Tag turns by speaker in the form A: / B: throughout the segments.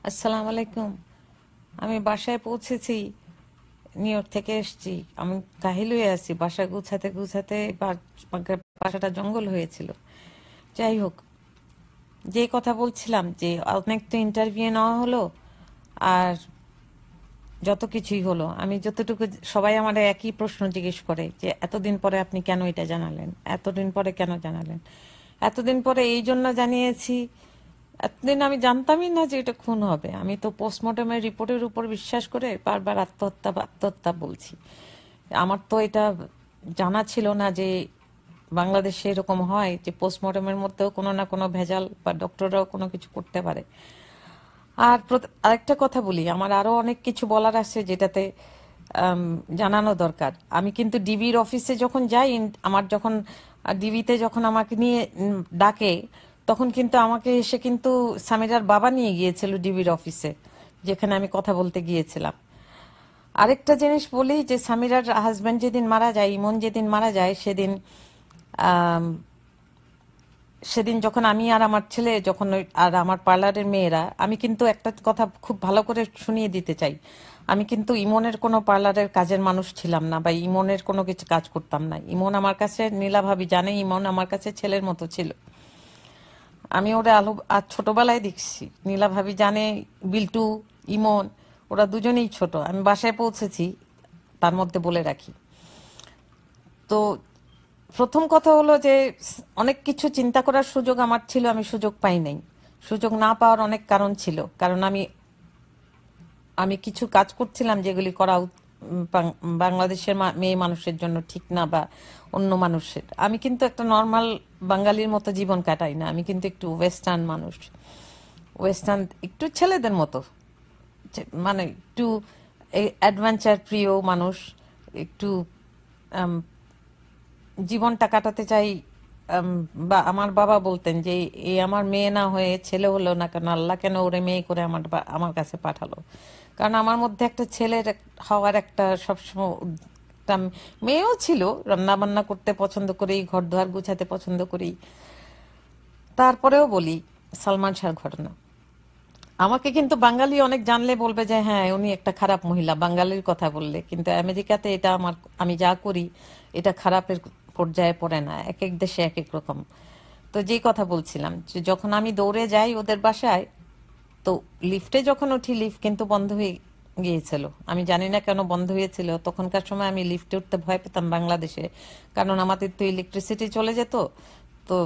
A: আসসালামু আলাইকুম। আমি বাসায় পৌঁছেছি, নিউ ইয়র্ক থেকে এসেছি। আমি কাহিল হয়ে আছি, বাসা গুছাতে গুছাতে বাসাটা জঙ্গল হয়েছিল। যাই হোক, যে কথা বলছিলাম যে অনেক তো ইন্টারভিউ নেওয়া হলো, আর যত কিছুই হলো, আমি যতটুকু, সবাই আমার একই প্রশ্ন জিজ্ঞেস করে যে এতদিন পরে আপনি কেন এটা জানালেন, এতদিন পরে কেন জানালেন। এতদিন পরে এই জন্য জানিয়েছি, এতদিন আমি জানতামই না যে এটা খুন হবে। আমি তো পোস্টমর্টমের রিপোর্টের উপর বিশ্বাস করে বারবার আত্মহত্যা আত্মহত্যা বলছি। আমার তো এটা জানা ছিল না যে বাংলাদেশে এরকম হয় যে পোস্টমর্টমের মধ্যেও কোনো না কোনো ভেজাল বা ডক্টররাও কোনো কিছু করতে পারে। আর আরেকটা কথা বলি, আমার আরো অনেক কিছু বলার আছে যেটাতে আম, জানানো দরকার। আমি কিন্তু ডিবির অফিসে যখন যাই, আমার যখন ডিবিতে যখন আমাকে নিয়ে ডাকে, তখন কিন্তু আমাকে এসে কিন্তু সামিরার বাবা নিয়ে গিয়েছিল ডিবির অফিসে, যেখানে আমি কথা বলতে গিয়েছিলাম। আরেকটা জিনিস বলি যে সামিরার হাজবেন্ড যেদিন মারা যায়, ইমন যেদিন মারা যায়, সেদিন সেদিন যখন আমি আর আমার ছেলে যখন আর আমার পার্লারের মেয়েরা, আমি কিন্তু একটা কথা খুব ভালো করে শুনিয়ে দিতে চাই, আমি কিন্তু ইমনের কোনো পার্লারের কাজের মানুষ ছিলাম না বা ইমনের কোনো কিছু কাজ করতাম না। ইমন আমার কাছে, নীলা ভাবি জানে, ইমন আমার কাছে ছেলের মতো ছিল। আমি ওরা আলো আর ছোটবেলায় দেখছি, নীলা ভাবি জানে, বিল্টু, ইমন, ওরা দুজনেই ছোট। আমি বাসায় পৌঁছেছি, তার মধ্যে বলে রাখি। তো প্রথম কথা হলো যে অনেক কিছু চিন্তা করার সুযোগ আমার ছিল, আমি সুযোগ পাই নাই। সুযোগ না পাওয়ার অনেক কারণ ছিল, কারণ আমি আমি কিছু কাজ করছিলাম যেগুলি করা বাংলাদেশের মেয়ে মানুষের জন্য ঠিক না, বা অন্য মানুষের। আমি কিন্তু একটা নর্মাল বাঙালির মতো জীবন কাটাই না, আমি কিন্তু একটু ওয়েস্টার্ন মানুষ, ওয়েস্টার্ন একটু ছেলেদের মতো, মানে একটু অ্যাডভেঞ্চার প্রিয় মানুষ, একটু জীবনটা কাটাতে চাই। আম, বা আমার বাবা বলতেন যে এই আমার মেয়ে না হয়ে ছেলে হলো না কেন, আল্লাহ কেন ওরে মেয়ে করে আমার কাছে পাঠালো। কারণ আমার মধ্যে একটা ছেলের হওয়ার একটা সবসময় একটা মেয়েও ছিল, রান্না বান্না করতে পছন্দ করি, ঘর দুয়ার গুছাতে পছন্দ করি। তারপরেও বলি, সালমান শাহর ঘটনা, আমাকে কিন্তু বাঙালি অনেক জানলে বলবে যে হ্যাঁ উনি একটা খারাপ মহিলা বাঙালির কথা বললে, কিন্তু আমেরিকাতে এটা আমার, আমি যা করি এটা খারাপের পর্যায়ে পড়ে না, এক এক দেশে এক এক রকম। তো যেই কথা বলছিলাম যে যখন আমি দৌড়ে যাই ওদের বাসায়, তো লিফটে যখন উঠি, লিফট কিন্তু বন্ধ হয়ে গিয়েছিল। আমি জানি না কেন বন্ধ হয়েছিল, তখনকার সময় আমি লিফটে উঠতে ভয় পেতাম বাংলাদেশে, কারণ আমাদের তো ইলেকট্রিসিটি চলে যেত। তো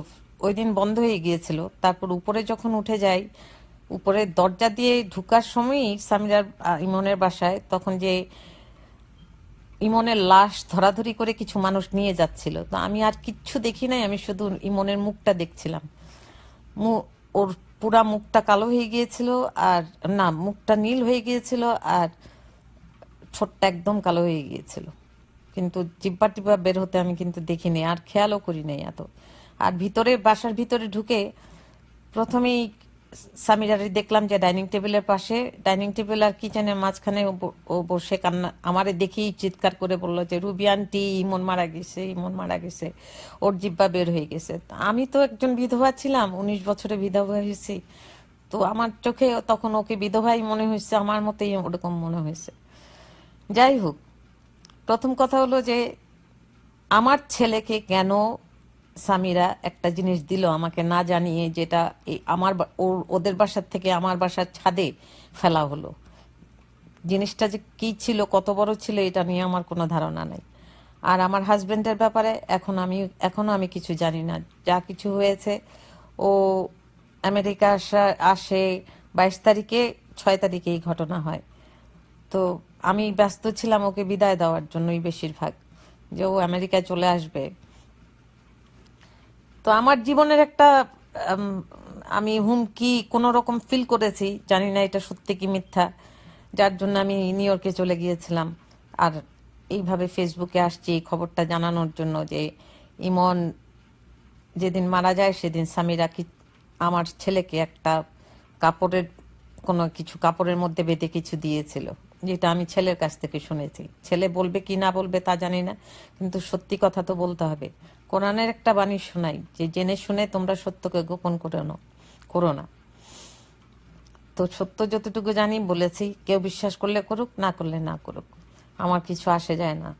A: ওই দিন বন্ধ হয়ে গিয়েছিল। তারপর উপরে যখন উঠে যাই, উপরে দরজা দিয়ে ঢুকার সময়ই সামিরার ইমনের বাসায়, তখন যে ইমনের লাশ ধরাধরি করে কিছু মানুষ নিয়ে যাচ্ছিল, তো আমি আর কিচ্ছু দেখি নাই, আমি শুধু ইমনের মুখটা দেখছিলাম। ওর পুরা মুখটা কালো হয়ে গিয়েছিল, আর না, মুখটা নীল হয়ে গিয়েছিল, আর ঠোঁটটা একদম কালো হয়ে গিয়েছিল। কিন্তু জিব্বা টিব্বা বের হতে আমি কিন্তু দেখিনি, আর খেয়ালও করি নাই এত। আর ভিতরে, বাসার ভিতরে ঢুকে প্রথমেই সামিরারে দেখলাম যে ডাইনিং টেবিলের পাশে, ডাইনিং টেবিল আর কিচেনের মাঝখানে ও বসে কান্না, আমারে দেখেই চিৎকার করে বললো যে রুবি আন্টি, ইমন মারা গেছে, ইমন মারা গেছে, ওর জিব্বা বের হয়ে গেছে। তা আমি তো একজন বিধবা ছিলাম, 19 বছরে বিধবা হয়েছি। তো আমার চোখে তখন ওকে বিধবাই মনে হয়েছে, আমার মতোই ওরকম মনে হয়েছে। যাই হোক, প্রথম কথা হলো যে আমার ছেলেকে কেন সামিরা একটা জিনিস দিল আমাকে না জানিয়ে, যেটা এই আমার ওদের বাসার থেকে আমার বাসার ছাদে ফেলা হলো। জিনিসটা যে কি ছিল, কত বড় ছিল, এটা নিয়ে আমার কোনো ধারণা নাই। আর আমার হাজবেন্ডের ব্যাপারে এখনো আমি কিছু জানি না। যা কিছু হয়েছে, ও আমেরিকা আসে 22 তারিখে, 6 তারিখে এই ঘটনা হয়। তো আমি ব্যস্ত ছিলাম ওকে বিদায় দেওয়ার জন্যই বেশিরভাগ, যে ও আমেরিকায় চলে আসবে। তো আমার জীবনের একটা আম, আমি হুমকি কোন রকম ফিল করেছি, জানি না এটা সত্যি কি মিথ্যা, যার জন্য আমি নিউ ইয়র্কে চলে গিয়েছিলাম। আর এইভাবে ফেসবুকে আসছি এই খবরটা জানানোর জন্য যে ইমন যেদিন মারা যায় সেদিন সামিরা কি আমার ছেলেকে একটা কাপড়ের, কোনো কিছু কাপড়ের মধ্যে বেঁধে কিছু দিয়েছিল, যেটা আমি ছেলের কাছ থেকে শুনেছি। ছেলে বলবে কি না বলবে তা জানি না, কিন্তু সত্যি কথা তো বলতে হবে। কোরআনের একটা বাণী শোনাই যে জেনে শুনে তোমরা সত্যকে গোপন করো না। তো সত্য যতটুকু জানি বলেছি, কেউ বিশ্বাস করলে করুক, না করলে না করুক, আমার কিছু আসে যায় না।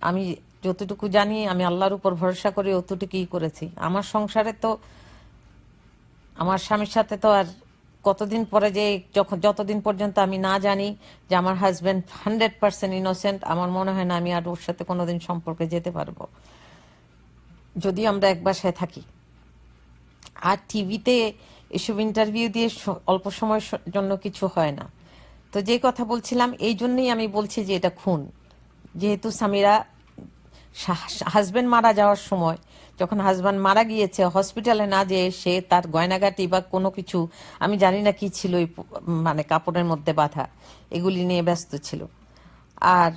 A: আমি যতটুকু জানি, আমি আল্লাহর উপর ভরসা করে অতটুকুই করেছি। আমার সংসারে তো আমার স্বামীর সাথে তো আর কতদিন পরে যে যতদিন পর্যন্ত আমি না জানি যে আমার হাজবেন্ড 100% ইনোসেন্ট, আমার মনে হয় না আমি আর ওর সাথে কোনোদিন সম্পর্কে যেতে পারবো, যদি আমরা এক বাসায় থাকি। আর টিভিতে এসব ইন্টারভিউ দিয়ে অল্প সময়ের জন্য কিছু হয় না। তো যে কথা বলছিলাম, এই জন্যই আমি বলছি যে এটা খুন। যেহেতু সামিরা হাজবেন্ড মারা যাওয়ার সময়, যখন হাজবেন্ড মারা গিয়েছে, হসপিটালে না যেয়ে সে তার গয়নাগাটি বা কোনো কিছু, আমি জানি না কি ছিল ওই মানে কাপড়ের মধ্যে বাঁধা, এগুলি নিয়ে ব্যস্ত ছিল। আর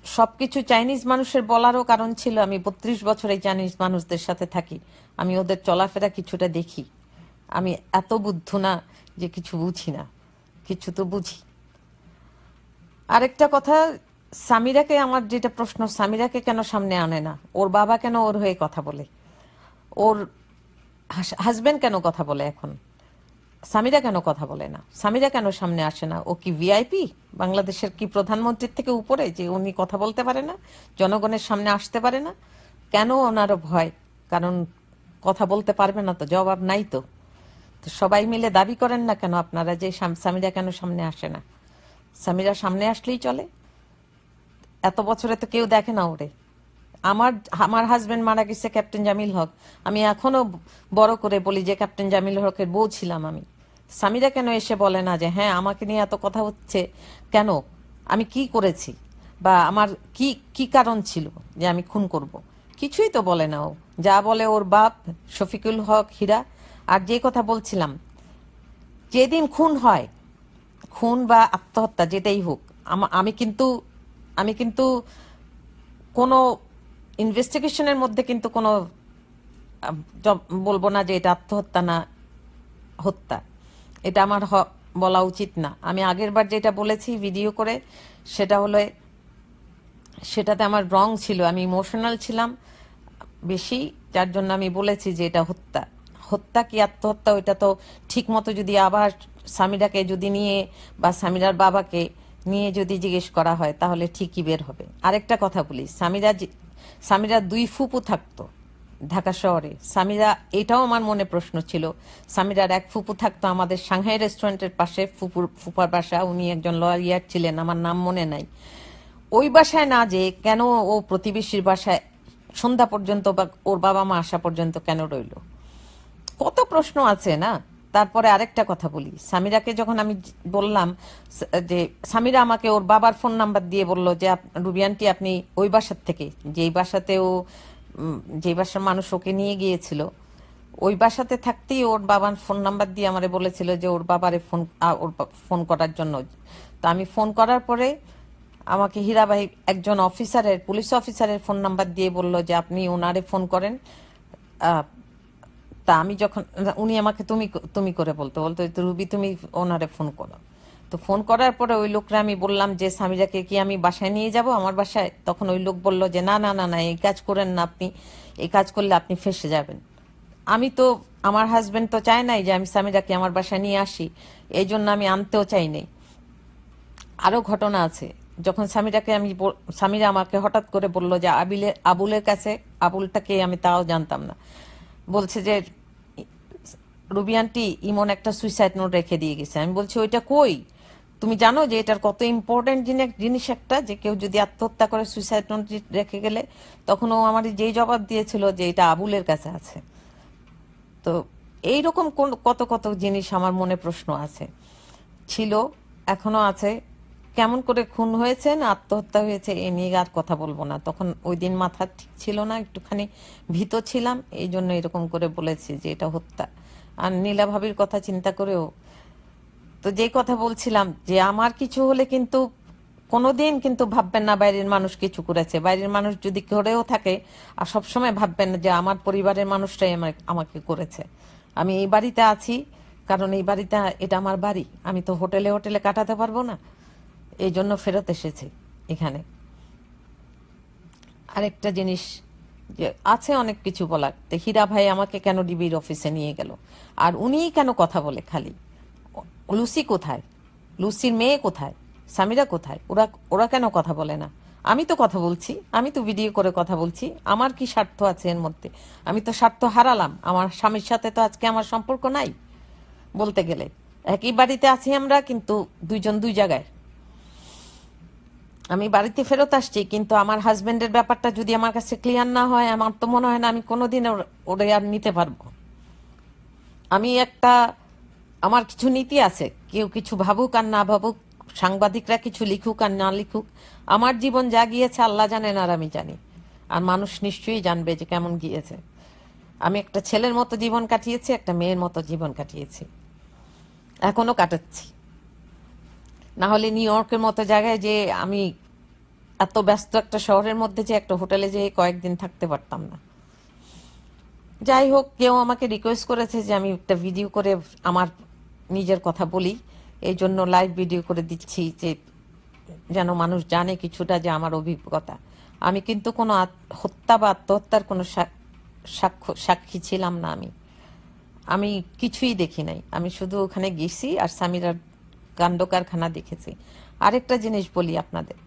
A: সবকিছু চাইনিজ মানুষের বলারও কারণ ছিল, আমি 32 বছর এই চাইনিজ মানুষদের সাথে থাকি, আমি ওদের চলাফেরা কিছুটা দেখি। আমি এত বুদ্ধ না যে কিছু বুঝি না, কিছু তো বুঝি। আরেকটা কথা, সামিরাকে আমার যেটা প্রশ্ন, সামিরাকে কেন সামনে আনে না? ওর বাবা কেন ওর হয়ে কথা বলে? ওর হাজবেন্ড কেন কথা বলে এখন? সামিরা কেন কথা বলে না? সামিরা কেন সামনে আসে না? ও কি ভিআইপি? বাংলাদেশের কি প্রধানমন্ত্রীর থেকে উপরে যে উনি কথা বলতে পারে না, জনগণের সামনে আসতে পারে না? কেন ওনারও ভয়? কারণ কথা বলতে পারবে না তো, জবাব নাই তো। তো সবাই মিলে দাবি করেন না কেন আপনারা যে সামিরা কেন সামনে আসে না? সামিরা সামনে আসলেই চলে। এত বছরে তো কেউ দেখে না ওরে। আমার আমার হাজবেন্ড মারা গেছে ক্যাপ্টেন জামিল হক, আমি এখনো বড় করে বলি যে ক্যাপ্টেন জামিল হকের বউ ছিলাম আমি। সামিরা কেন এসে বলে না যে হ্যাঁ আমাকে নিয়ে এত কথা হচ্ছে কেন, আমি কি করেছি, বা আমার কি কি কারণ ছিল যে আমি খুন করব? কিছুই তো বলে না ও। যা বলে ওর বাপ শফিকুল হক হীরা। আর যে কথা বলছিলাম, যেদিন খুন হয়, খুন বা আত্মহত্যা যেটাই হোক, আমি কিন্তু কোনো ইনভেস্টিগেশনের মধ্যে কিন্তু কোনো বলবো না যে এটা আত্মহত্যা না হত্যা। এটা আমার বলা উচিত না। আমি আগের বার যেটা বলেছি ভিডিও করে, সেটা হলো, সেটাতে আমার রং ছিল, আমি ইমোশনাল ছিলাম বেশি, যার জন্য আমি বলেছি যে এটা হত্যা। হত্যা কি আত্মহত্যা ওইটা তো ঠিক মতো যদি আবার সামিরাকে যদি নিয়ে বা সামিরার বাবাকে নিয়ে যদি জিজ্ঞেস করা হয় তাহলে ঠিকই বের হবে। আরেকটা কথা বলি, সামিরা 2 ফুপু থাকতো ঢাকা শহরে। সামিরা, এটাও আমার মনে প্রশ্ন ছিল, সামিরার এক ফুপু থাকতো আমাদের সাংহাই রেস্টুরেন্টের পাশে, ফুপার বাসা, উনি একজন লয়ার ছিলেন, আমার নাম মনে নাই। ওই বাসায় না যে কেন ও প্রতিবেশীর বাসায় সন্ধ্যা পর্যন্ত বা ওর বাবা মা আসা পর্যন্ত কেন রইল? কত প্রশ্ন আছে না। তারপরে আরেকটা কথা বলি, সামিরাকে যখন আমি বললাম যে সামিরা আমাকে ওর বাবার ফোন নাম্বার দিয়ে বলল যে রুবি আন্টি আপনি ওই বাসার থেকে, যেই বাসাতে ও যে বাসার মানুষ ওকে নিয়ে গিয়েছিল, ওই বাসাতে থাকতেই ওর বাবার ফোন নাম্বার দিয়ে আমারে বলেছিল যে ওর বাবারে ফোন করার জন্য। তো আমি ফোন করার পরে আমাকে হীরা ভাই একজন অফিসারের, পুলিশ অফিসারের ফোন নাম্বার দিয়ে বলল যে আপনি ওনারে ফোন করেন। তা আমি যখন, উনি আমাকে তুমি তুমি করে বলতো বলতো রুবি তুমি ওনারে ফোন করো। তো ফোন করার পরে ওই লোকরা আমি বললাম যে সামিরাকে কি আমি বাসায় নিয়ে যাব, আমার বাসায়? তখন ওই লোক বলল যে না না না না, এই কাজ করেন না আপনি, এই কাজ করলে আপনি ফেঁসে যাবেন। আমি তো, আমার হাজবেন্ড তো চায় নাই যে আমি সামিরাকে আমার বাসায় নিয়ে আসি, এই জন্য আমি আনতেও চাই নাই। আরো ঘটনা আছে, যখন সামিরা আমাকে হঠাৎ করে বলল যে আবুলের কাছে, আবুলটাকে আমি তাও জানতাম না, বলছে যে রুবি আন্টি ইমন একটা সুইসাইড নোট রেখে দিয়ে গেছে। আমি বলছি ওইটা কই? তুমি জানো যে এটার কত ইম্পর্টেন্ট জিনিস একটা, যে কেউ যদি আত্মহত্যা করে সুইসাইড নোট রেখে গেলে? তখন ও আমার যেই জবাব দিয়েছিল যে এটা আবুলের কাছে আছে। তো এইরকম কত কত জিনিস আমার মনে প্রশ্ন আছে, ছিল, এখনো আছে। কেমন করে খুন হয়েছে না আত্মহত্যা হয়েছে এ নিয়ে আর কথা বলবো না। তখন ওই দিন মাথা ঠিক ছিল না, একটুখানি ভীত ছিলাম, এই জন্য এরকম করে বলেছি যে এটা হত্যা। আর নীলা ভাবির কথা চিন্তা করেও, তো যে কথা বলছিলাম যে আমার কিছু হলে কিন্তু কোনোদিন কিন্তু ভাববেন না বাইরের মানুষ কিছু করেছে। বাইরের মানুষ যদি করেও থাকে, আর সবসময় ভাববেন না যে আমার পরিবারের মানুষটাই আমাকে করেছে। আমি এই বাড়িতে আছি কারণ এই বাড়িটা, এটা আমার বাড়ি, আমি তো হোটেলে হোটেলে কাটাতে পারবো না, এই জন্য ফেরত এসেছি এখানে। আরেকটা জিনিস যে আছে অনেক কিছু বলার, তো হীরা ভাই আমাকে কেন ডিবির অফিসে নিয়ে গেল, আর উনিই কেন কথা বলে খালি? লুসি কোথায়, লুসির মেয়ে কোথায়, সামিরা কোথায়? ওরা ওরা কেন কথা বলে না? আমি তো কথা বলছি, আমি তো ভিডিও করে কথা বলছি। আমার কি স্বার্থ আছে এর মধ্যে? আমি তো স্বার্থ হারালাম, আমার স্বামীর সাথে তো আজকে আমার সম্পর্ক নাই বলতে গেলে। একই বাড়িতে আছি আমরা, কিন্তু দুইজন দুই জায়গায়। আমি বাড়িতে ফেরত আসছি, কিন্তু আমার হাজবেন্ডের ব্যাপারটা যদি আমার কাছে ক্লিয়ার না হয়, আমার তো মনে হয় না আমি কোনোদিন ওরে আর নিতে পারবো। আমি একটা, আমার কিছু নীতি আছে, কেউ কিছু ভাবুক আর না ভাবুক, সাংবাদিকরা কিছু লিখুক আর না লিখুক, আমার জীবন যা গিয়েছে আল্লাহ জানেন আর আমি জানি, আর মানুষ নিশ্চয়ই জানবে যে কেমন গিয়েছে। আমি একটা ছেলের মতো জীবন কাটিয়েছি, একটা মেয়ের মতো জীবন কাটিয়েছি, এখনো কাটাচ্ছি। না হলে নিউ ইয়র্কের মতো জায়গায় যে আমি এত ব্যস্ত একটা শহরের মধ্যে যে একটা হোটেলে যেয়ে কয়েকদিন থাকতে পারতাম না। যাই হোক, কেউ আমাকে রিকোয়েস্ট করেছে যে আমি একটা ভিডিও করে আমার নিজের কথা বলি, এই জন্য লাইভ ভিডিও করে দিচ্ছি, যে যেন মানুষ জানে কিছুটা যে আমার অভিজ্ঞতা। আমি কিন্তু কোনো হত্যা বা আত্মহত্যার কোনো সাক্ষী ছিলাম না। আমি আমি কিছুই দেখি নাই, আমি শুধু ওখানে গেছি আর সামিরার কাণ্ড কারখানা দেখেছি। আরেকটা জিনিস বলি আপনাদের,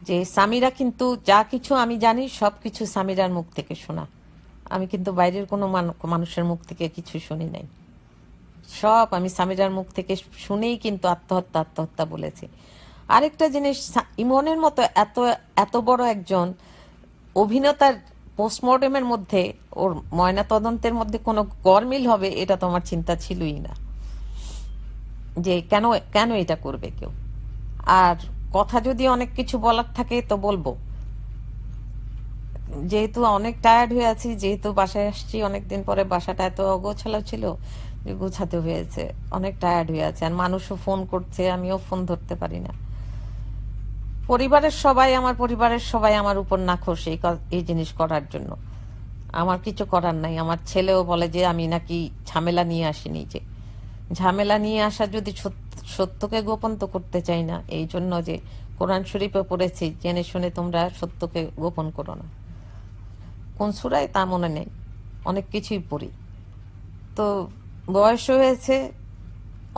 A: যে সামিরা কিন্তু যা কিছু আমি জানি সব কিছু সামিরার মুখ থেকে শোনা। আমি কিন্তু বাইরের কোনো মানুষের মুখ থেকে কিছু শুনি নাই, সব আমি সামিরার মুখ থেকে শুনেই কিন্তু আত্মহত্যা আত্মহত্যা বলেছি। আরেকটা জিনিস, ইমনের মতো এত এত বড় একজন অভিনেতার পোস্টমর্টেমের মধ্যে, ওর ময়না তদন্তের মধ্যে কোনো গরমিল হবে, এটা তো আমার চিন্তা ছিলই না, যে কেন কেন এটা করবে কেউ। আর কথা যদি অনেক কিছু বলার থাকে তো বলবো, যেহেতু অনেক টায়ার্ড হয়ে আছি, যেহেতু বাসায় আসছি অনেকদিন পরে, বাসাটা এত অগোছালো ছিল যে গোছাতে হয়েছে, অনেক টায়ার্ড হয়ে আছে। আর মানুষও ফোন করছে, আমিও ফোন ধরতে পারি না। আমার পরিবারের সবাই আমার উপর নাখোশ এই জিনিস করার জন্য। আমার কিছু করার নাই। আমার ছেলেও বলে যে আমি নাকি ঝামেলা নিয়ে আসিনি, যে ঝামেলা নিয়ে আসা যদি সত্যকে গোপন তো করতে চাই না, এই জন্য যে কোরআন শরীফে পড়েছি, জেনে শুনে তোমরা সত্যকে গোপন করো না। কোন সূরায় তা মনে নেই, অনেক কিছুই পড়ি। তো বয়স হয়েছে,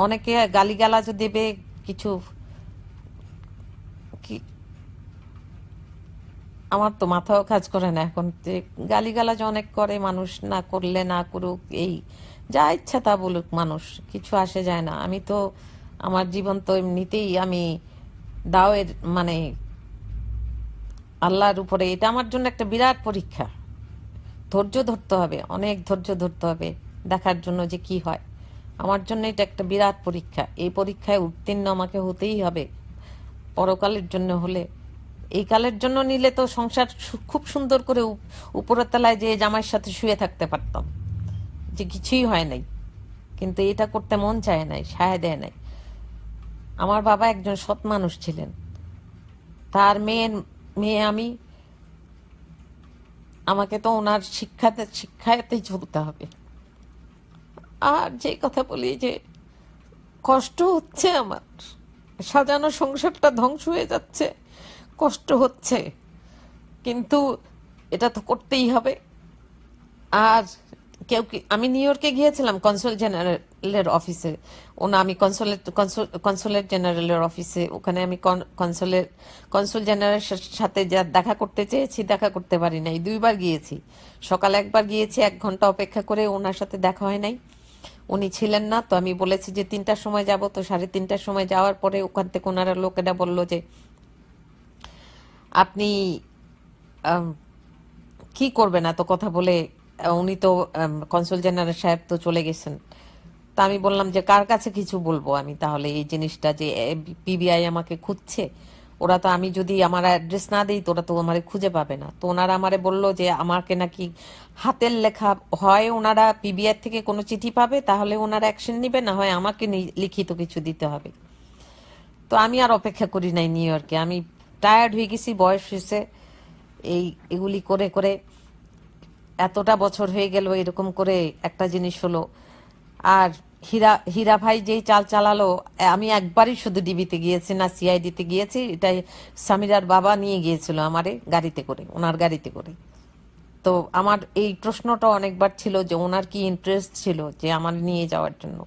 A: অনেকে গালিগালাজও দেবে, কিছু কি, আমার তো মাথাও কাজ করে না এখন, যে গালিগালাজ অনেক করে মানুষ, না করলে না করুক, এই যা ইচ্ছা তা বলুক মানুষ, কিছু আসে যায় না। আমি তো আমার জীবন তো এমনিতেই আমি দাওয়ের মানে আল্লাহর উপরে, এটা আমার জন্য একটা বিরাট পরীক্ষা। ধৈর্য ধরতে হবে, অনেক ধৈর্য ধরতে হবে দেখার জন্য যে কি হয়। আমার জন্য এটা একটা বিরাট পরীক্ষা, এই পরীক্ষায় উত্তীর্ণ আমাকে হতেই হবে। পরকালের জন্য হলে, এই কালের জন্য নিলে তো সংসার খুব সুন্দর করে উপরের তলায় যে জামাইয়ের সাথে শুয়ে থাকতে পারতাম, যে কিছুই হয় নাই, কিন্তু এটা করতে মন চায় নাই, সায় দেয় নাই। আমার বাবা একজন সৎ মানুষ ছিলেন, তার মেয়ে আমি, আমাকে তো ওনার শিক্ষাতেই চলতে হবে। আর যে কথা বলি, যে কষ্ট হচ্ছে আমার, সাজানো সংসারটা ধ্বংস হয়ে যাচ্ছে, কষ্ট হচ্ছে, কিন্তু এটা তো করতেই হবে। আর আমি নিউ ইয়র্কে গিয়েছিলাম কনসুল জেনারেলের অফিসে, আমি কনসুলেট জেনারেলের অফিসে, ওখানে আমি কনসুল জেনারেলের সাথে যা দেখা করতে চেয়েছি, দেখা করতে পারি নাই। দুইবার গিয়েছি, সকালে একবার গিয়েছি, 1 ঘন্টা অপেক্ষা করে, ওনার সাথে দেখা হয় নাই, উনি ছিলেন না। তো আমি বলেছি যে 3টার সময় যাব, তো 3:30টার সময় যাওয়ার পরে ওখান থেকে ওনারা লোকেরা বলল যে আপনি কি করবেন এত কথা বলে, উনি তো কনসুল জেনারেল সাহেব তো চলে গেছেন। তা আমি বললাম যে কার কাছে কিছু বলবো আমি তাহলে এই জিনিসটা, যে পিবিআই আমাকে খুঁজছে, ওরা তো, আমি যদি আমার অ্যাড্রেস না দিই তো ওরা তো আমারে খুঁজে পাবে না। তো ওনারা আমারে বললো যে আমাকে নাকি হাতের লেখা, হয় ওনারা পিবিআই থেকে কোনো চিঠি পাবে তাহলে ওনারা অ্যাকশন নিবে, না হয় আমাকে লিখিত কিছু দিতে হবে। তো আমি আর অপেক্ষা করি নাই নিউ ইয়র্কে, আমি টায়ার্ড হয়ে গেছি, বয়স হয়েছে, এগুলি করে করে এতটা বছর হয়ে গেল, এরকম করে একটা জিনিস হলো। আর হীরা ভাই যেই চাল চালালো, আমি একবারই শুধু ডিবিতে গিয়েছি না সিআইডিতে গিয়েছি, এটাই সামিরার বাবা নিয়ে গিয়েছিল আমারে গাড়িতে করে, ওনার গাড়িতে করে। তো আমার এই প্রশ্নটা অনেকবার ছিল যে ওনার কি ইন্টারেস্ট ছিল যে আমার নিয়ে যাওয়ার জন্য।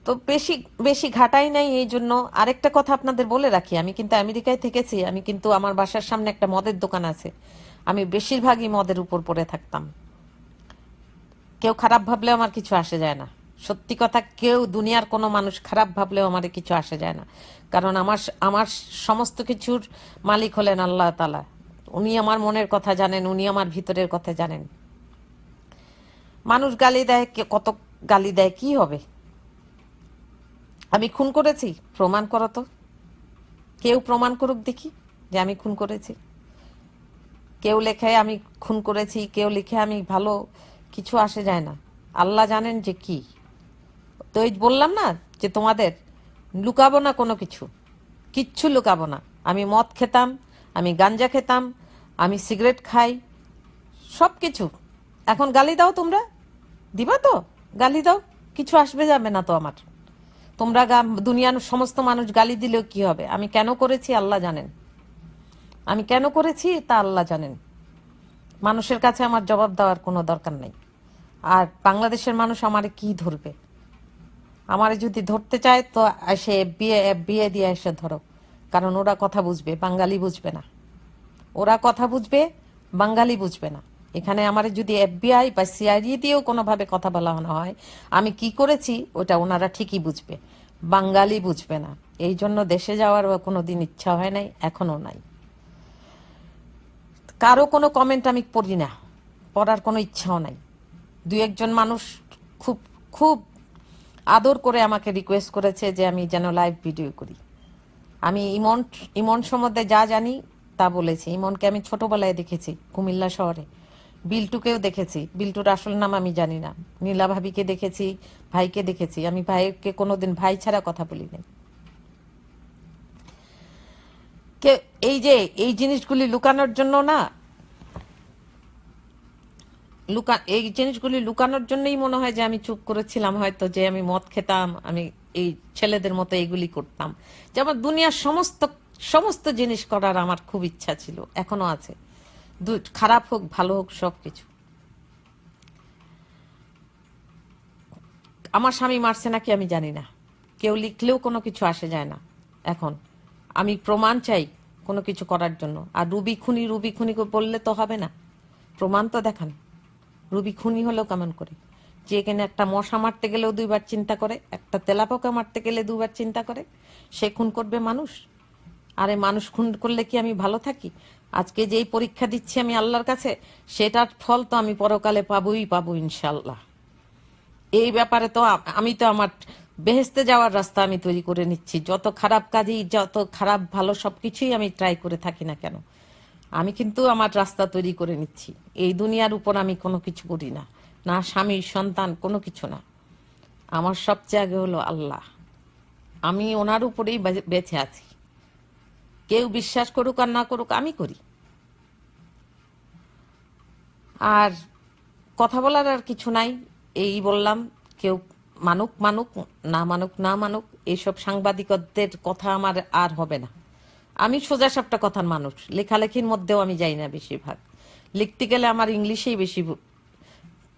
A: তো বেশি বেশি ঘাটাই নাই। এই জন্য আরেকটা কথা আপনাদের বলে রাখি, আমি কিন্তু আমেরিকায় থেকেছি, আমি কিন্তু আমার বাসার সামনে একটা মদের দোকান আছে, আমি বেশিরভাগই মদের উপর পড়ে থাকতাম। কেউ খারাপ ভাবলেও আমার কিছু আসে যায় না, সত্যি কথা, কেউ দুনিয়ার কোনো মানুষ খারাপ ভাবলেও আমার কিছু আসে যায় না, কারণ আমার আমার সমস্ত কিছুর মালিক হলেন আল্লাহ তাআলা। উনি আমার মনের কথা জানেন, উনি আমার ভিতরের কথা জানেন। মানুষ গালি দেয়, কত গালি দেয়, কি হবে? আমি খুন করেছি? প্রমাণ করো তো, কেউ প্রমাণ করুক দেখি যে আমি খুন করেছি। কেউ লেখে আমি খুন করেছি, কেউ লিখে আমি ভালো, কিছু আসে যায় না। আল্লাহ জানেন যে কি। তো এই বললাম না যে তোমাদের লুকাবো না কোনো কিছু, কিচ্ছু লুকাবো না। আমি মদ খেতাম, আমি গাঞ্জা খেতাম, আমি সিগারেট খাই, সব কিছু। এখন গালি দাও, তোমরা দিবা তো, গালি দাও, কিছু আসবে যাবে না তো আমার। তোমরা দুনিয়ার সমস্ত মানুষ গালি দিলেও কি হবে? আমি কেন করেছি আল্লাহ জানেন, আমি কেন করেছি তা আল্লাহ জানেন। মানুষের কাছে আমার জবাব দেওয়ার কোনো দরকার নেই। আর বাংলাদেশের মানুষ আমারে কি ধরবে? আমারে যদি ধরতে চায় তো সে বিয়ে বিয়ে দিয়ে এসে ধরো, কারণ ওরা কথা বুঝবে, বাঙালি বুঝবে না। ওরা কথা বুঝবে, বাঙালি বুঝবে না। এখানে আমারে যদি FBI বা CID দিয়েও কোনোভাবে কথা বলা হয় আমি কি করেছি, ওটা ওনারা ঠিকই বুঝবে, বাঙালি বুঝবে না। এই জন্য দেশে যাওয়ার কোনোদিন ইচ্ছা হয় নাই, এখনো নাই। কারো কোনো কমেন্ট আমি পড়ি না, পড়ার কোনো ইচ্ছাও নাই। দুই একজন মানুষ খুব খুব আদর করে আমাকে রিকোয়েস্ট করেছে যে আমি যেন লাইভ ভিডিও করি। আমি ইমন ইমন সম্বন্ধে যা জানি তা বলেছি। ইমনকে আমি ছোটবেলায় দেখেছি কুমিল্লা শহরে, বিল্টুকেও দেখেছি, বিল্টুর আসল নাম আমি জানি না, নীলা ভাবিকে দেখেছি, ভাইকে দেখেছি। আমি ভাইকে কোনোদিন ভাই ছাড়া কথা বলি নাই। কে এই যে এই জিনিসগুলি লুকানোর জন্য না, এই জিনিসগুলি লুকানোর জন্যই মনে হয় যে আমি চুপ করেছিলাম, হয়তো যে আমি মদ খেতাম, আমি এই ছেলেদের মতো এইগুলি করতাম। যে আমার দুনিয়ার সমস্ত সমস্ত জিনিস করার আমার খুব ইচ্ছা ছিল, এখনো আছে, খারাপ হোক ভালো হোক সবকিছু। আমার স্বামী মারছে নাকি আমি জানি না, কেউ লিখলেও কোনো কিছু আসে যায় না। এখন আমি প্রমাণ চাই কোনো কিছু করার জন্য। আর রুবি খুনি বললে তো হবে না, প্রমাণ তো দেখান। রুবি খুনি হলেও কেমন করে? যে এখানে একটা মশা মারতে গেলেও দুইবার চিন্তা করে, একটা তেলাপোকা মারতে গেলে দুবার চিন্তা করে, সে খুন করবে মানুষ? আরে মানুষ খুন করলে কি আমি ভালো থাকি? আজকে যেই পরীক্ষা দিচ্ছি আমি আল্লাহর কাছে, সেটার ফল তো আমি পরকালে পাবো ইনশাল্লাহ। এই ব্যাপারে তো আমি তো আমার বেহেস্তে যাওয়ার রাস্তা আমি তৈরি করে নিচ্ছি। যত খারাপ কাজই, যত খারাপ ভালো সবকিছুই আমি ট্রাই করে থাকি না কেন, আমি কিন্তু আমার রাস্তা তৈরি করে নিচ্ছি। এই দুনিয়ার উপর আমি কোনো কিছু করি না, না স্বামী সন্তান, কোনো কিছু না। আমার সবচেয়ে আগে হলো আল্লাহ, আমি ওনার উপরেই বেঁচে আছি। কেউ বিশ্বাস করুক আর না করুক, আমি করি। আর কথা বলার আর কিছু নাই, এই বললাম। কেউ মানুক মানুক, না মানুক না মানুক, এইসব সাংবাদিকদের কথা আমার আর হবে না। আমি সোজা সাপটা কথার মানুষ, লেখালেখির মধ্যেও আমি যাই না বেশিরভাগ। লিখতে গেলে আমার ইংলিশেই বেশি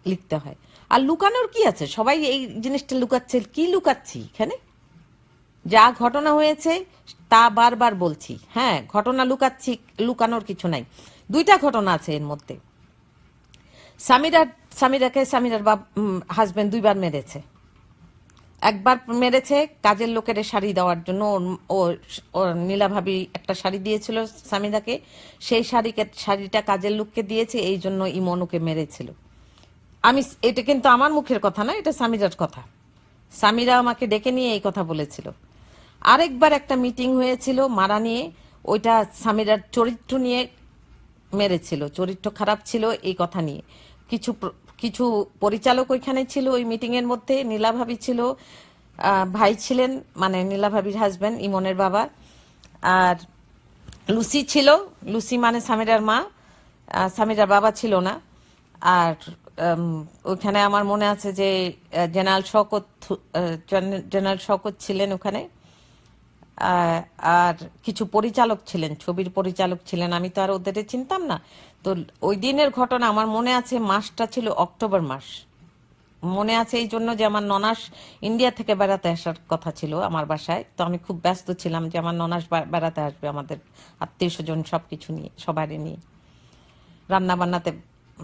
A: লিখতে হয়। আর লুকানোর কি আছে? সবাই এই জিনিসটা লুকাচ্ছে, কি লুকাচ্ছি এখানে? যা ঘটনা হয়েছে তা বারবার বলছি। হ্যাঁ, ঘটনা লুকাচ্ছি, লুকানোর কিছু নাই। দুইটা ঘটনা আছে এর মধ্যে। সামিরাকে সামিরার হাজবেন্ড দুইবার মেরেছে। একবার মেরেছে কাজের লোকের শাড়ি দেওয়ার জন্য। ও নীলা ভাবি একটা শাড়ি দিয়েছিল সামিরাকে, সেই শাড়িটা কাজের লোককে দিয়েছে, এই জন্য ইমন ওকে মেরেছিল। এটা কিন্তু আমার মুখের কথা না, এটা সামিরার কথা। সামিরা আমাকে ডেকে নিয়ে এই কথা বলেছিল। আরেকবার একটা মিটিং হয়েছিল মারা নিয়ে, ওইটা সামিরার চরিত্র নিয়ে মেরেছিল, চরিত্র খারাপ ছিল এই কথা নিয়ে। কিছু কিছু পরিচালক ওইখানে ছিল ওই মিটিং এর মধ্যে। নীলা ভাবি ছিল, ভাই ছিলেন, মানে নীলা ভাবির হাজবেন্ড ইমনের বাবা, আর লুসি ছিল। লুসি মানে সামিরার মা, সামিরার বাবা ছিল না। আর ওখানে আমার মনে আছে যে জেনারেল শওকত ছিলেন ওখানে। আর কিছু পরিচালক ছিলেন, ছবির পরিচালক ছিলেন, আমি তো আর ওদের চিনতাম না। তো ওই দিনের ঘটনা আমার মনে আছে, মাসটা ছিল অক্টোবর মাস। মনে আছে এই জন্য যে আমার ননাস ইন্ডিয়া থেকে বেড়াতে আসার কথা ছিল আমার বাসায়, তো আমি খুব ব্যস্ত ছিলাম যে আমার ননাস বেড়াতে আসবে, আমাদের আত্মীয় স্বজন সবকিছু নিয়ে, সবারই নিয়ে রান্না বান্নাতে,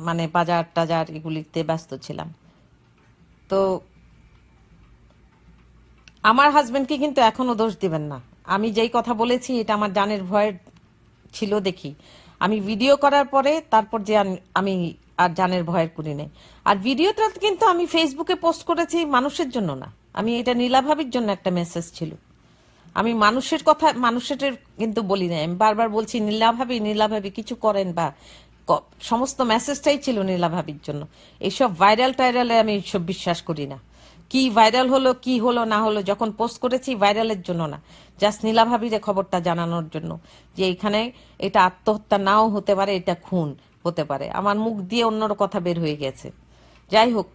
A: মানে বাজার টাজার এগুলিতে ব্যস্ত ছিলাম। তো আমার হাজবেন্ডকে কিন্তু এখনো দোষ দিবেন না। আমি যেই কথা বলেছি এটা আমার জানের ভয় ছিল দেখি, আমি ভিডিও করার পরে তারপর যে আমি আর জানের ভয়ের করি নাই। আর ভিডিওটা কিন্তু আমি ফেসবুকে পোস্ট করেছি মানুষের জন্য না, আমি এটা নীলাভাবির জন্য একটা মেসেজ ছিল। আমি মানুষের কথা মানুষের কিন্তু বলি নাই, আমি বারবার বলছি নীলাভাবি নীলাভাবি কিছু করেন, বা সমস্ত মেসেজটাই ছিল নীলাভাবির জন্য। এইসব ভাইরাল টাইরালে আমি সব বিশ্বাস করি না। কি ভাইরাল হলো কি হলো না হলো, যখন পোস্ট করেছি ভাইরালের জন্য না, জাস্ট নীলাভাবির খবরটা জানানোর জন্য যে এখানে এটা আত্মহত্যা নাও হতে পারে, এটা খুন হতে পারে। আমার মুখ দিয়ে অন্যর কথা বের হয়ে গেছে। যাই হোক,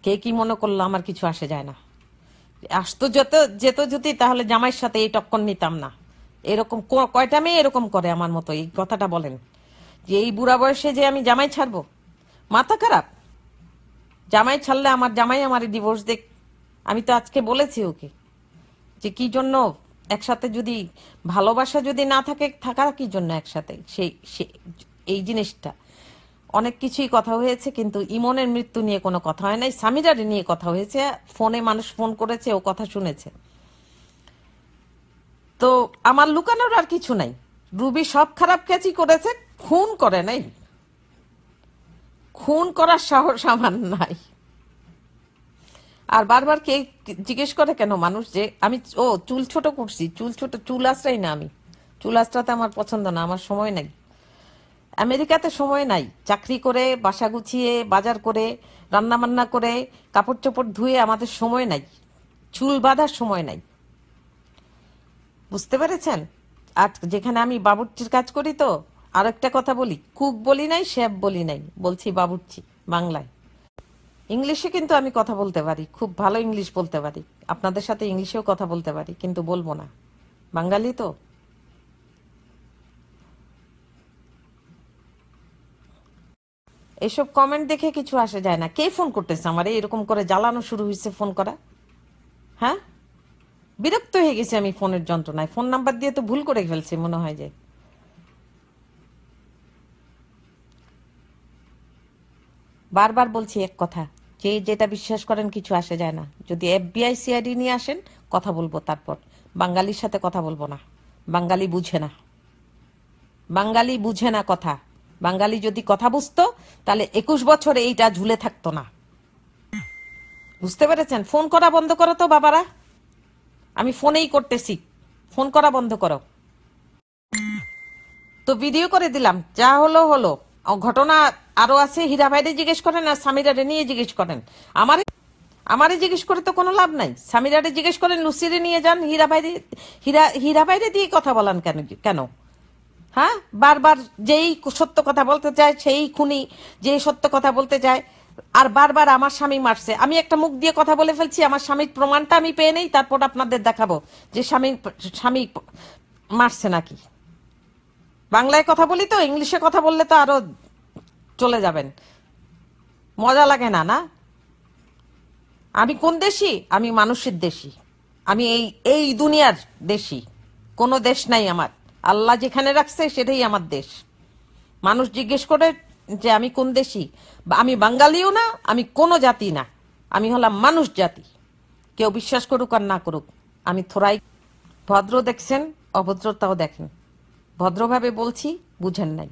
A: কে কি মনে করলো আমার কিছু আসে যায় না। আসতো যেত যদি, তাহলে জামাইয়ের সাথে এই টক্কর নিতাম না। এরকম কয়টা মেয়ে এরকম করে আমার মতো? এই কথাটা বলেন যে এই বুড়া বয়সে যে আমি জামাই ছাড়বো, মাথা খারাপ? জামাই ছাড়লে আমার জামাই আমার ডিভোর্স দেখ। আমি তো আজকে বলেছি ওকে যে কি জন্য একসাথে, যদি ভালোবাসা যদি না থাকে, থাকা কি জন্য একসাথে, এই জিনিসটা অনেক কিছুই কথা হয়েছে, কিন্তু ইমনের মৃত্যু নিয়ে কোনো কথা হয় নাই। সামিরার নিয়ে কথা হয়েছে, ফোনে মানুষ ফোন করেছে, ও কথা শুনেছে। তো আমার লুকানোর আর কিছু নাই। রুবি সব খারাপ কাজই করেছে, খুন করে নাই, খুন করার সাহস আমার নাই। আর বারবার কে জিজ্ঞেস করে কেন মানুষ যে আমি চুল ছোট করছি, চুল আশ্রাই না আমি, চুল আশ্রাতে আমার পছন্দ না, আমার সময় নাই। আমেরিকাতে সময় নাই, চাকরি করে বাসা গুছিয়ে বাজার করে রান্না বান্না করে কাপড় চোপড় ধুয়ে আমাদের সময় নাই, চুল বাঁধার সময় নাই। বুঝতে পেরেছেন? আর যেখানে আমি বাবুর্চির কাজ করি, তো আর একটা কথা বলি, কুক বলি নাই, শেফ বলি নাই, বলছি বাবুর্চি বাংলায়। ইংলিশে কিন্তু আমি কথা বলতে পারি, খুব ভালো ইংলিশ বলতে পারি, আপনাদের সাথে ইংলিশেও কথা বলতে পারি, কিন্তু বলবো না, বাঙালি তো। এসব কমেন্ট দেখে কিছু আসে যায় না। কে ফোন করতেছে আমার? এরকম করে জ্বালানো শুরু হয়েছে ফোন করা। হ্যাঁ, বিরক্ত হয়ে গেছি আমি ফোনের যন্ত্রণায়। ফোন নাম্বার দিয়ে তো ভুল করে ফেলছি মনে হয় যে। বারবার বলছি এক কথা, যে যেটা বিশ্বাস করেন কিছু আসে যায় না। যদি FBI CID নিয়ে আসেন কথা বলবো, তারপর বাঙালির সাথে কথা বলবো না। বাঙালি বুঝে না, বাঙালি বুঝে না কথা। বাঙালি যদি কথা বুঝতো তাহলে 21 বছরে এইটা ঝুলে থাকতো না। বুঝতে পেরেছেন? ফোন করা বন্ধ করো তো বাবারা, আমি ফোনেই করতেছি, ফোন করা বন্ধ করো। তো ভিডিও করে দিলাম, যা হলো হলো। ঘটনা আরো আছে, হীরা ভাইরে জিজ্ঞেস করেন আর সামিরারে নিয়ে জিজ্ঞেস করেন। আমারে আমারে জিজ্ঞেস করে তো কোনো লাভ নাই। সামিরারে জিজ্ঞেস করেন, লুসিরে নিয়ে যান, হীরা ভাইরে দিয়ে কথা বলান কেন কেন? হ্যাঁ, বারবার যেই সত্য কথা বলতে চায় সেই খুনি, যে সত্য কথা বলতে চায়। আর বারবার আমার স্বামী মারছে, আমি একটা মুখ দিয়ে কথা বলে ফেলছি, আমার স্বামীর প্রমাণটা আমি পেয়ে নেই, তারপর আপনাদের দেখাবো যে স্বামী মারছে নাকি। বাংলায় কথা বলি তো, ইংলিশে কথা বললে তো আরো চলে যাবেন। মজা লাগে না? না, আমি কোন দেশি? আমি মানুষের দেশি, আমি এই এই দুনিয়ার দেশি। কোনো দেশ নাই আমার, আল্লাহ যেখানে রাখছে সেটাই আমার দেশ। মানুষ জিজ্ঞেস করে যে আমি কোন দেশি, আমি বাঙালিও না, আমি কোনো জাতি না, আমি হলাম মানুষ জাতি। কেউ বিশ্বাস করুক আর না করুক, আমি থোড়াই ভদ্র দেখছেন, অভদ্রতাও দেখেন। ভদ্রভাবে বলছি, বুঝেন নাই।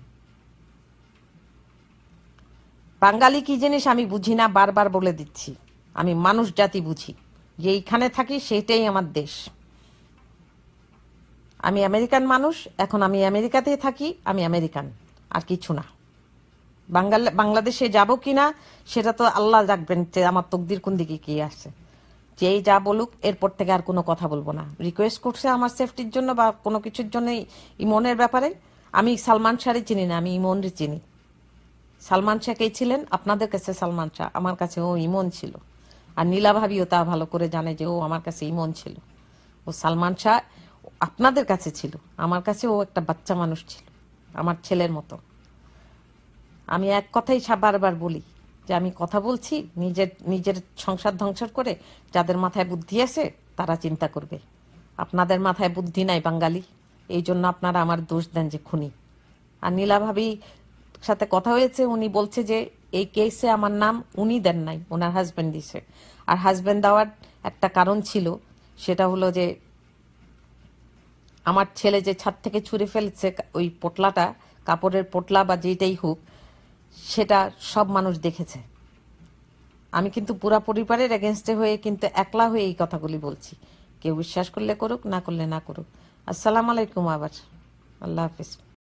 A: বাঙালি কি জিনিস আমি বুঝি না, বারবার বলে দিচ্ছি। আমি মানুষ জাতি বুঝি, যে এইখানে থাকি সেটাই আমার দেশ। আমি আমেরিকান মানুষ, এখন আমি আমেরিকাতেই থাকি, আমি আমেরিকান, আর কিছু না। বাংলাদেশে যাব কিনা সেটা তো আল্লাহ রাখবেন, যে আমার তকদির কোন দিকে কি আসছে। যেই যা বলুক, এরপর থেকে আর কোনো কথা বলবো না। রিকোয়েস্ট করছে আমার সেফটির জন্য বা কোনো কিছুর জন্য ইমনের ব্যাপারে। আমি সালমান শাহরে চিনি না, আমি ইমনরে চিনি। সালমান শাহ কে ছিলেন? আপনাদের কাছে সালমান শাহ, আমার কাছে ও ইমন ছিল। আর নীলা ভাবিও তা ভালো করে জানে যে ও আমার কাছে ইমন ছিল। ও সালমান শাহ আপনাদের কাছে ছিল, আমার কাছে ও একটা বাচ্চা মানুষ ছিল, আমার ছেলের মতো। আমি এক কথাই বারবার বলি, যে আমি কথা বলছি নিজের নিজের সংসার ধ্বংস করে, যাদের মাথায় বুদ্ধি আছে তারা চিন্তা করবে। আপনাদের মাথায় বুদ্ধি নাই বাঙালি, এই জন্য আপনারা আমার দোষ দেন যে খুনি। আর নীলা ভাবি সাথে কথা হয়েছে, উনি বলছে যে এই কেসে আমার নাম উনি দেন নাই, ওনার হাজবেন্ড দিছে। আর হাজবেন্ড দেওয়ার একটা কারণ ছিল, সেটা হলো যে আমার ছেলে যে ছাদ থেকে ছুঁড়ে ফেলছে ওই পোটলাটা, কাপড়ের পোটলা বা যেটাই হোক, সেটা সব মানুষ দেখেছে। আমি কিন্তু পুরা পরিবারের এগেনস্টে হয়ে কিন্তু একলা হয়ে এই কথাগুলি বলছি। কেউ বিশ্বাস করলে করুক, না করলে না করুক। আসসালামু আলাইকুম। আবার আল্লাহ হাফিজ।